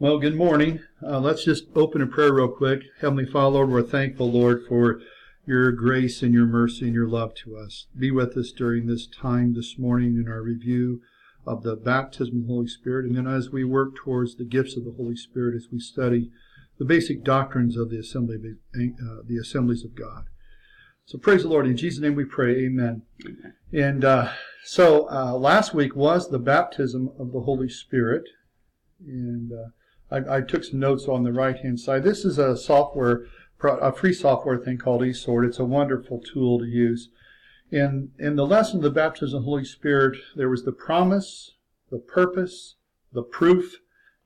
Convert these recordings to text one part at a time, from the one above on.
Well, good morning. Let's just open in prayer real quick. Heavenly Father, Lord, we're thankful, Lord, for your grace and your mercy and your love to us. Be with us during this time this morning in our review of the baptism of the Holy Spirit, and then as we work towards the gifts of the Holy Spirit, as we study the basic doctrines of the assemblies of God. So praise the Lord. In Jesus' name we pray. Amen. And so last week was the baptism of the Holy Spirit, and I took some notes on the right-hand side. This is a free software thing called eSword. It's a wonderful tool to use. In the lesson of the baptism of the Holy Spirit, there was the promise, the purpose, the proof,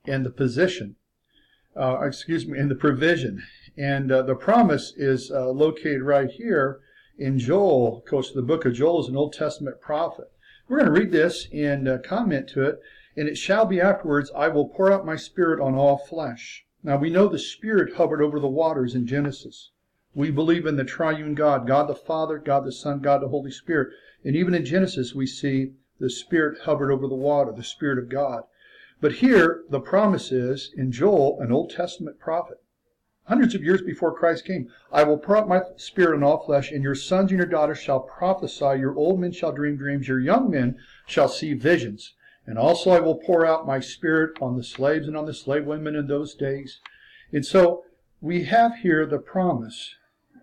and the position. And the provision. And the promise is located right here in Joel. Of course, the book of Joel is an Old Testament prophet. We're going to read this and comment to it. And it shall be afterwards, I will pour out my Spirit on all flesh. Now we know the Spirit hovered over the waters in Genesis. We believe in the triune God, God the Father, God the Son, God the Holy Spirit. And even in Genesis we see the Spirit hovered over the water, the Spirit of God. But here the promise is, in Joel, an Old Testament prophet, hundreds of years before Christ came, I will pour out my Spirit on all flesh, and your sons and your daughters shall prophesy, your old men shall dream dreams, your young men shall see visions. And also I will pour out my Spirit on the slaves and on the slave women in those days. And so we have here the promise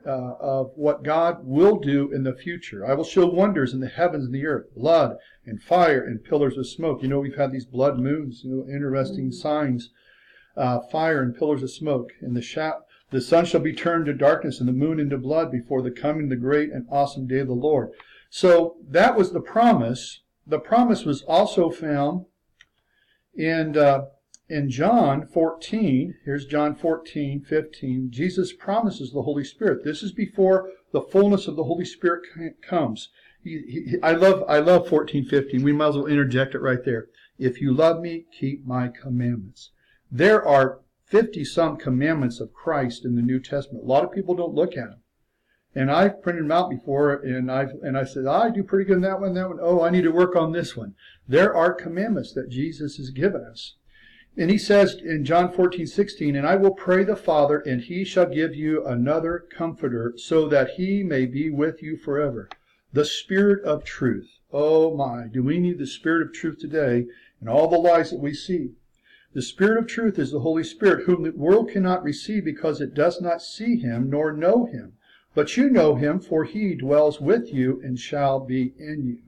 of what God will do in the future. I will show wonders in the heavens and the earth, blood and fire and pillars of smoke. You know, we've had these blood moons, interesting signs, fire and pillars of smoke. And the sun shall be turned to darkness and the moon into blood before the coming of the great and awesome day of the Lord. So that was the promise. The promise was also found in John 14. Here's John 14:15. Jesus promises the Holy Spirit. This is before the fullness of the Holy Spirit comes. I love 14:15. We might as well interject it right there. If you love me, keep my commandments. There are 50-some commandments of Christ in the New Testament. A lot of people don't look at them. And I've printed them out before, and I said, I do pretty good in that one. Oh, I need to work on this one. There are commandments that Jesus has given us. And he says in John 14:16, and I will pray the Father, and he shall give you another comforter, so that he may be with you forever. The Spirit of truth. Oh my, do we need the Spirit of truth today in all the lies that we see? The Spirit of truth is the Holy Spirit, whom the world cannot receive because it does not see him nor know him. But you know him, for he dwells with you and shall be in you.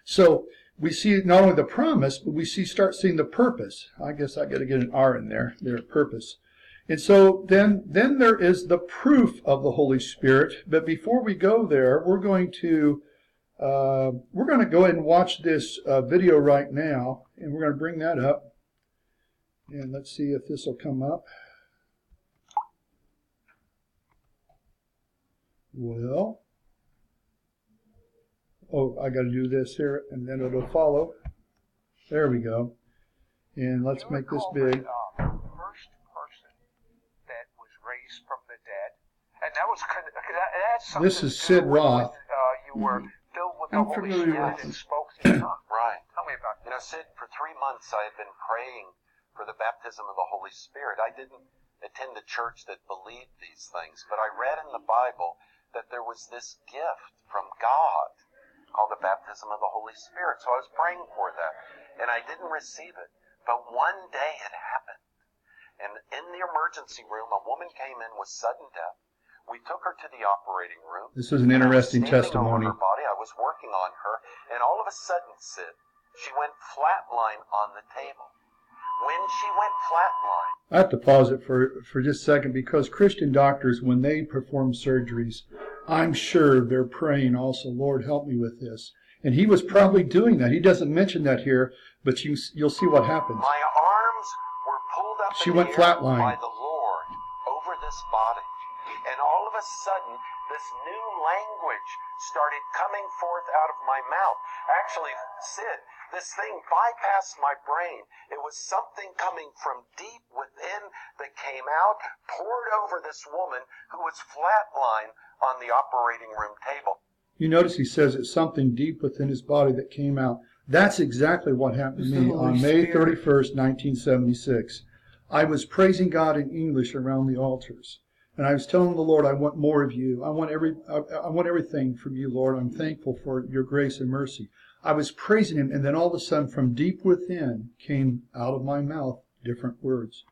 So we see not only the promise, but we start seeing the purpose. I guess I got to get an R in there, purpose. And so then there is the proof of the Holy Spirit. But before we go there, we're going to go ahead and watch this video right now, and we're going to bring that up. And let's see if this will come up. Well, I got to do this here, and then it'll follow. There we go. And let's make this big. First person that was raised from the dead, and that was that's something. This is Sid Roth. You were filled with the Holy Spirit and spoke in tongues. Right. Tell me about that. Sid, for 3 months I had been praying for the baptism of the Holy Spirit. I didn't attend a church that believed these things, but I read in the Bible that there was this gift from God called the baptism of the Holy Spirit. So I was praying for that, and I didn't receive it. But one day it happened. And in the emergency room, a woman came in with sudden death. We took her to the operating room. This is an interesting testimony. Over her body. I was working on her, and all of a sudden, Sid, she went flatline on the table. When she went flatline, I have to pause it for just a second, because Christian doctors, when they perform surgeries, I'm sure they're praying also, Lord, help me with this. And he was probably doing that. He doesn't mention that here, but you'll see what happens. My arms were pulled up She in went the air flatline. by the Lord over this body. And all of a sudden, this new language started coming forth out of my mouth. Actually, Sid, this thing bypassed my brain. It was something coming from deep within that came out, poured over this woman who was flatline on the operating room table. You notice he says it's something deep within his body that came out. That's exactly what happened to me on May 31st, 1976. I was praising God in English around the altars. And I was telling the Lord, I want more of you. I want everything from you, Lord. I'm thankful for your grace and mercy. I was praising him, and then all of a sudden, from deep within, came out of my mouth different words.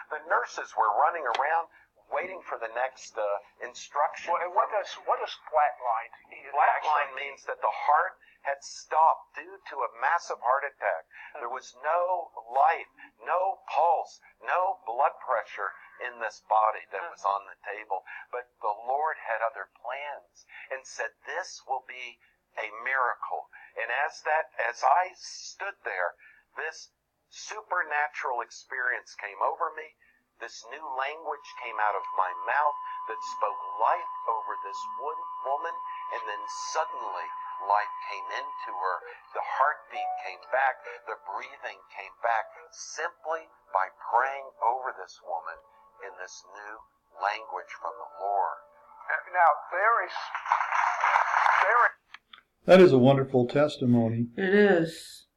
The nurses were running around waiting for the next instruction. Well, and what does flatline? Flatline means that the heart had stopped due to a massive heart attack. There was no life, no pulse, no blood pressure in this body that was on the table. But the Lord had other plans and said, this will be a miracle. And as I stood there, this supernatural experience came over me. This new language came out of my mouth that spoke life over this woman, and then suddenly life came into her. The heartbeat came back. The breathing came back simply by praying over this woman in this new language from the Lord. Now, there is. That is a wonderful testimony. It is.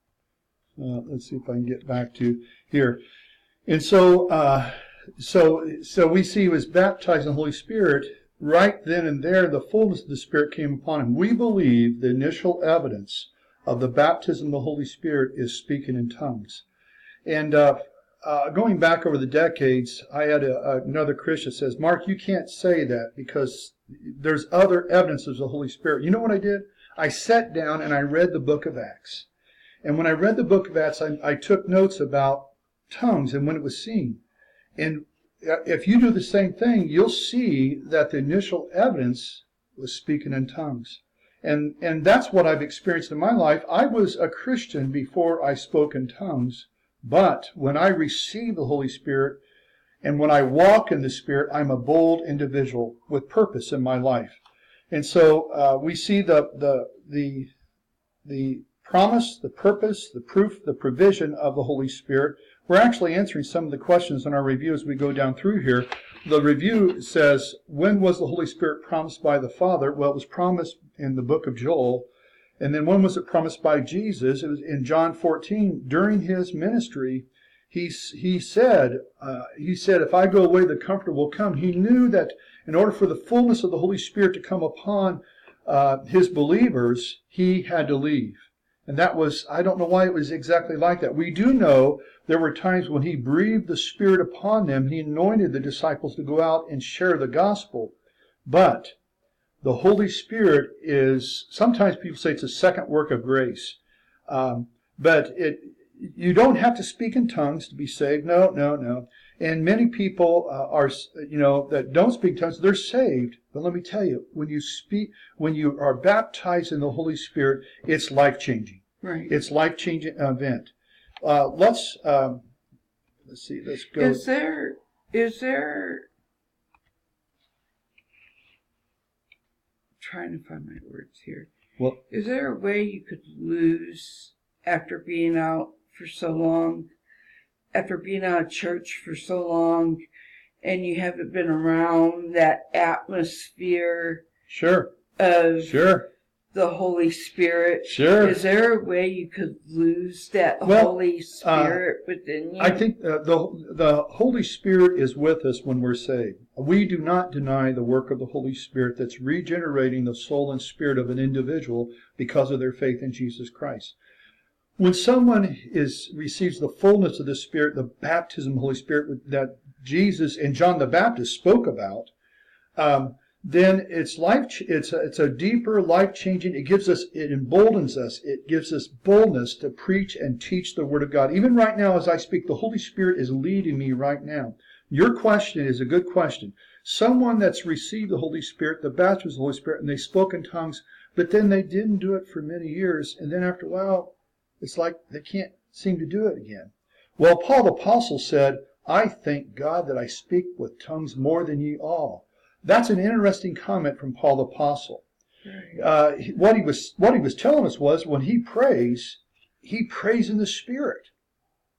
Let's see if I can get back to here. And so we see he was baptized in the Holy Spirit. Right then and there, the fullness of the Spirit came upon him. We believe the initial evidence of the baptism of the Holy Spirit is speaking in tongues. And going back over the decades, I had another Christian says, Mark, you can't say that because there's other evidences of the Holy Spirit. You know what I did? I sat down and I read the book of Acts. And when I read the book of Acts, I took notes about tongues and when it was seen. And if you do the same thing, you'll see that the initial evidence was speaking in tongues. And that's what I've experienced in my life. I was a Christian before I spoke in tongues. But when I receive the Holy Spirit and when I walk in the Spirit, I'm a bold individual with purpose in my life. And so we see the promise, the purpose, the proof, the provision of the Holy Spirit. We're actually answering some of the questions in our review as we go down through here. The review says, when was the Holy Spirit promised by the Father? Well, it was promised in the book of Joel. And then when was it promised by Jesus? It was in John 14. During his ministry, he said, if I go away, the Comforter will come. He knew that in order for the fullness of the Holy Spirit to come upon his believers, he had to leave. And that was, I don't know why it was exactly like that. We do know there were times when he breathed the Spirit upon them. He anointed the disciples to go out and share the gospel. But the Holy Spirit is, sometimes people say it's a second work of grace. But you don't have to speak in tongues to be saved. No. And many people that don't speak tongues, they're saved. But let me tell you, when you are baptized in the Holy Spirit, it's life-changing. Right. It's a life-changing event. Let's see. Let's go. Is there? I'm trying to find my words here. Well, is there a way you could lose after being out for so long? After being out of church for so long, and you haven't been around that atmosphere of the Holy Spirit. Sure. Is there a way you could lose that Holy Spirit within you? I think the Holy Spirit is with us when we're saved. We do not deny the work of the Holy Spirit that's regenerating the soul and spirit of an individual because of their faith in Jesus Christ. When someone receives the fullness of the Spirit, the baptism of the Holy Spirit that Jesus and John the Baptist spoke about, then it's a deeper, life-changing. It emboldens us. It gives us boldness to preach and teach the Word of God. Even right now, as I speak, the Holy Spirit is leading me right now. Your question is a good question. Someone that's received the Holy Spirit, the baptism of the Holy Spirit, and they spoke in tongues, but then they didn't do it for many years, and then after a while, it's like they can't seem to do it again. Well, Paul the Apostle said, I thank God that I speak with tongues more than ye all. That's an interesting comment from Paul the Apostle. Right. What he was telling us was when he prays in the Spirit.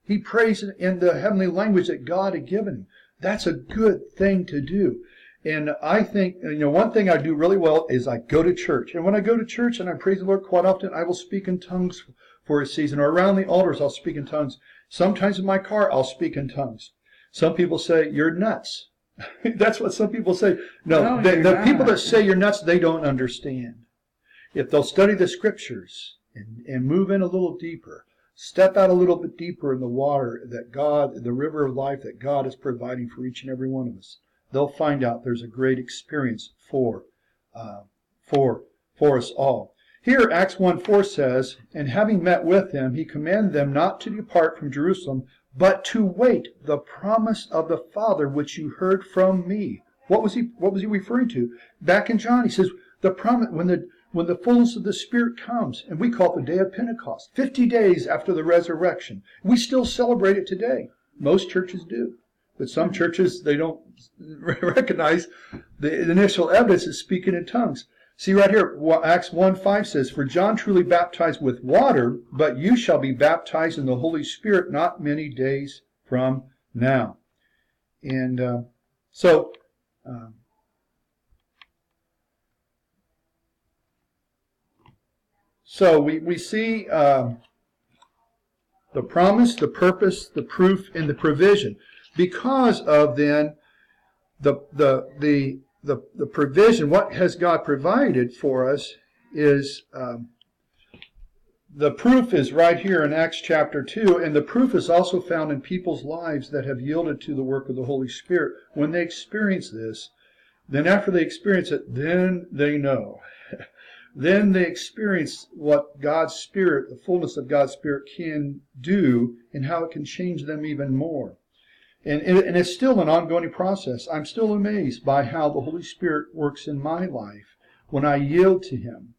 He prays in the heavenly language that God had given him. That's a good thing to do. And I think, one thing I do really well is I go to church. And when I go to church and I praise the Lord quite often, I will speak in tongues for a season. Or around the altars, I'll speak in tongues. Sometimes in my car, I'll speak in tongues. Some people say, you're nuts. That's what some people say. No, the people that say you're nuts, they don't understand. If they'll study the scriptures and move in a little deeper, step out a little bit deeper in the water that God, the river of life that God is providing for each and every one of us, they'll find out there's a great experience for us all. Here, Acts 1:4 says, and having met with him, he commanded them not to depart from Jerusalem, but to wait the promise of the Father, which you heard from me. What was he referring to? Back in John, he says, the promise, when the fullness of the Spirit comes, and we call it the day of Pentecost, 50 days after the resurrection. We still celebrate it today. Most churches do. But some churches, they don't recognize the initial evidence is speaking in tongues. See right here, Acts 1:5 says, for John truly baptized with water, but you shall be baptized in the Holy Spirit not many days from now. And so we see the promise, the purpose, the proof, and the provision. Because of then the provision, what has God provided for us is the proof is right here in Acts chapter 2, and the proof is also found in people's lives that have yielded to the work of the Holy Spirit. When they experience this, then after they experience it, then they know. Then they experience what God's Spirit, the fullness of God's Spirit can do and how it can change them even more. And it's still an ongoing process. I'm still amazed by how the Holy Spirit works in my life when I yield to Him.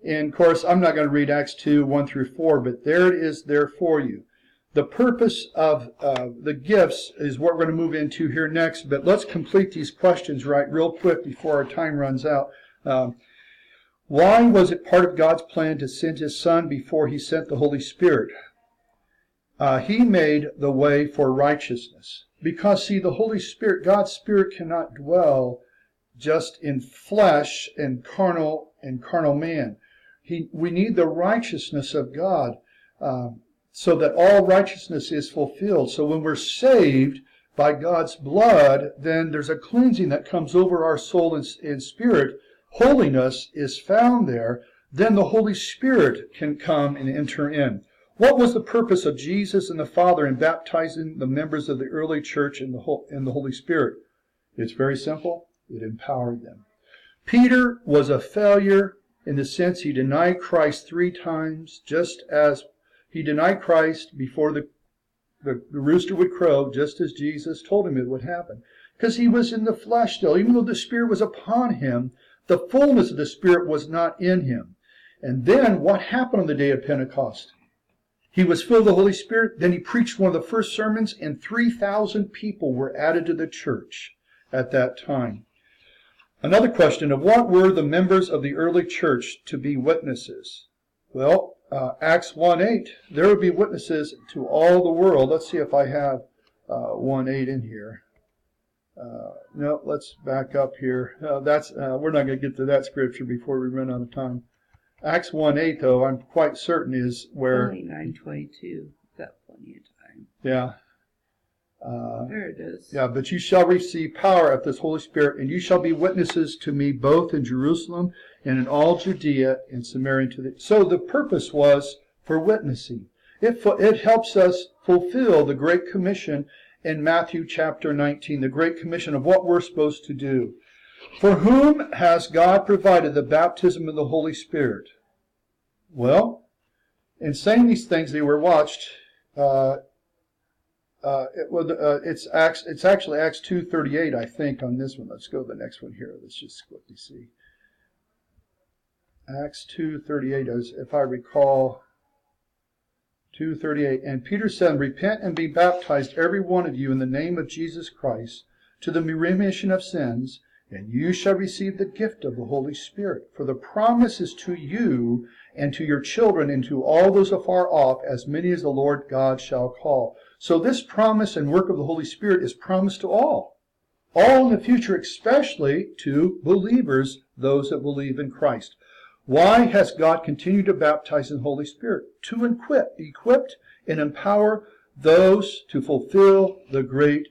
And of course, I'm not going to read Acts 2, 1 through 4, but there it is there for you. The purpose of the gifts is what we're going to move into here next, but let's complete these questions real quick before our time runs out. Why was it part of God's plan to send His Son before He sent the Holy Spirit? He made the way for righteousness. Because, see, the Holy Spirit, God's Spirit cannot dwell just in flesh and carnal man. We need the righteousness of God so that all righteousness is fulfilled. So when we're saved by God's blood, then there's a cleansing that comes over our soul and spirit. Holiness is found there. Then the Holy Spirit can come and enter in. What was the purpose of Jesus and the Father in baptizing the members of the early church in the Holy Spirit? It's very simple. It empowered them. Peter was a failure in the sense he denied Christ 3 times, just as he denied Christ before the rooster would crow, just as Jesus told him it would happen. Because he was in the flesh still. Even though the Spirit was upon him, the fullness of the Spirit was not in him. And then what happened on the day of Pentecost? He was filled with the Holy Spirit. Then he preached one of the first sermons, and 3,000 people were added to the church at that time. Another question of what were the members of the early church to be witnesses? Well, Acts 1:8, there would be witnesses to all the world. Let's see if I have 1:8 in here. No, let's back up here. We're not going to get to that scripture before we run out of time. Acts 1:8, though, I'm quite certain is where... 29:22. Got plenty of time. Yeah. There it is. Yeah, but you shall receive power of this Holy Spirit, and you shall be witnesses to me both in Jerusalem and in all Judea and Samaria. So the purpose was for witnessing. It helps us fulfill the Great Commission in Matthew chapter 19, the Great Commission of what we're supposed to do. For whom has God provided the baptism of the Holy Spirit? Well, in saying these things, they were watched. It's actually Acts 2:38, I think, on this one. Let's go to the next one here. Let's just quickly see. Acts 2:38, if I recall. 2:38. And Peter said, repent and be baptized, every one of you, in the name of Jesus Christ, to the remission of sins, and you shall receive the gift of the Holy Spirit. For the promise is to you and to your children and to all those afar off, as many as the Lord God shall call. So this promise and work of the Holy Spirit is promised to all. All in the future, especially to believers, those that believe in Christ. Why has God continued to baptize in the Holy Spirit? To equip and empower those to fulfill the Great